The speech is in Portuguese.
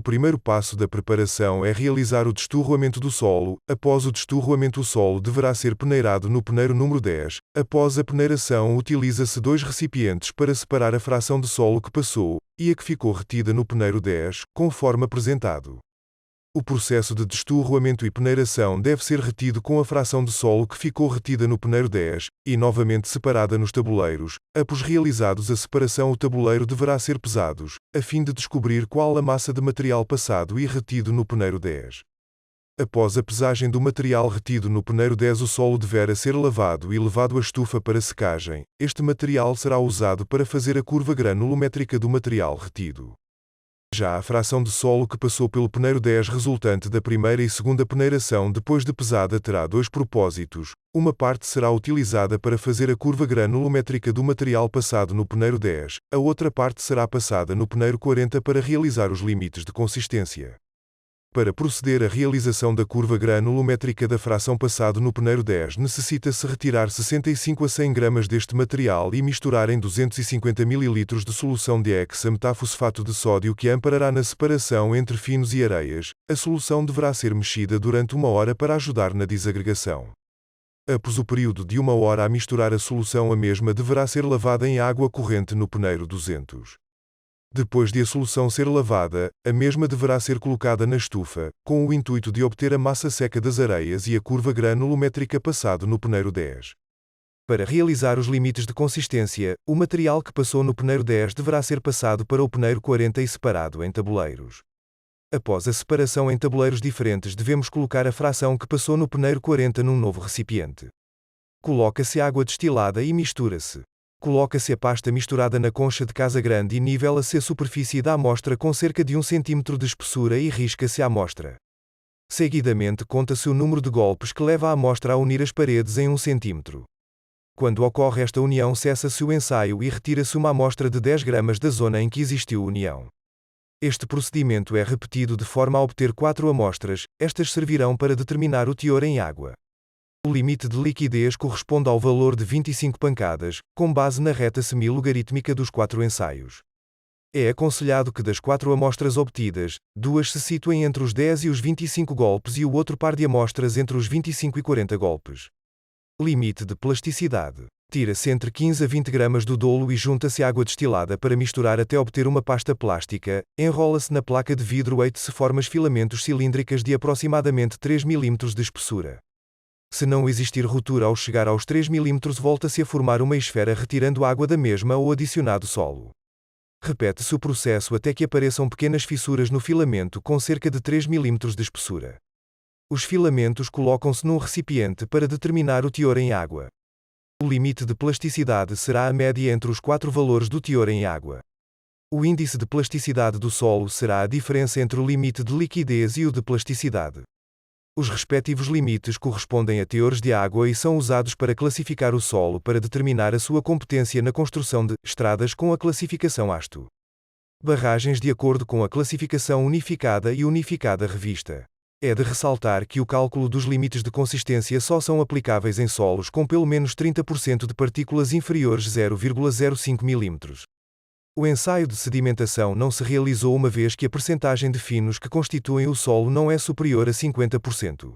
O primeiro passo da preparação é realizar o desturroamento do solo. Após o desturroamento, o solo deverá ser peneirado no peneiro número 10. Após a peneiração, utiliza-se dois recipientes para separar a fração de solo que passou e a que ficou retida no peneiro 10, conforme apresentado. O processo de desturroamento e peneiração deve ser retido com a fração de solo que ficou retida no peneiro 10 e novamente separada nos tabuleiros. Após realizados a separação, o tabuleiro deverá ser pesados, a fim de descobrir qual a massa de material passado e retido no peneiro 10. Após a pesagem do material retido no peneiro 10, o solo deverá ser lavado e levado à estufa para secagem. Este material será usado para fazer a curva granulométrica do material retido. Já a fração de solo que passou pelo peneiro 10 resultante da primeira e segunda peneiração depois de pesada terá dois propósitos. Uma parte será utilizada para fazer a curva granulométrica do material passado no peneiro 10, a outra parte será passada no peneiro 40 para realizar os limites de consistência. Para proceder à realização da curva granulométrica da fração passado no peneiro 10, necessita-se retirar 65 a 100 gramas deste material e misturar em 250 ml de solução de hexametafosfato de sódio que amparará na separação entre finos e areias. A solução deverá ser mexida durante 1 hora para ajudar na desagregação. Após o período de 1 hora a misturar a solução, a mesma deverá ser lavada em água corrente no peneiro 200. Depois de a solução ser lavada, a mesma deverá ser colocada na estufa, com o intuito de obter a massa seca das areias e a curva granulométrica passado no peneiro 10. Para realizar os limites de consistência, o material que passou no peneiro 10 deverá ser passado para o peneiro 40 e separado em tabuleiros. Após a separação em tabuleiros diferentes, devemos colocar a fração que passou no peneiro 40 num novo recipiente. Coloca-se água destilada e mistura-se. Coloca-se a pasta misturada na concha de casa grande e nivela-se a superfície da amostra com cerca de 1 cm de espessura e risca-se a amostra. Seguidamente, conta-se o número de golpes que leva a amostra a unir as paredes em 1 cm. Quando ocorre esta união, cessa-se o ensaio e retira-se uma amostra de 10 gramas da zona em que existiu união. Este procedimento é repetido de forma a obter 4 amostras, estas servirão para determinar o teor em água. O limite de liquidez corresponde ao valor de 25 pancadas, com base na reta semi-logarítmica dos 4 ensaios. É aconselhado que das 4 amostras obtidas, 2 se situem entre os 10 e os 25 golpes e o outro par de amostras entre os 25 e 40 golpes. Limite de plasticidade. Tira-se entre 15 a 20 gramas do dolo e junta-se água destilada para misturar até obter uma pasta plástica, enrola-se na placa de vidro e se forma filamentos cilíndricas de aproximadamente 3 mm de espessura. Se não existir ruptura ao chegar aos 3 mm, volta-se a formar uma esfera retirando água da mesma ou adicionado solo. Repete-se o processo até que apareçam pequenas fissuras no filamento com cerca de 3 mm de espessura. Os filamentos colocam-se num recipiente para determinar o teor em água. O limite de plasticidade será a média entre os 4 valores do teor em água. O índice de plasticidade do solo será a diferença entre o limite de liquidez e o de plasticidade. Os respectivos limites correspondem a teores de água e são usados para classificar o solo para determinar a sua competência na construção de estradas com a classificação ASTO. Barragens de acordo com a classificação unificada e unificada revista. É de ressaltar que o cálculo dos limites de consistência só são aplicáveis em solos com pelo menos 30% de partículas inferiores 0,05 mm. O ensaio de sedimentação não se realizou uma vez que a percentagem de finos que constituem o solo não é superior a 50%.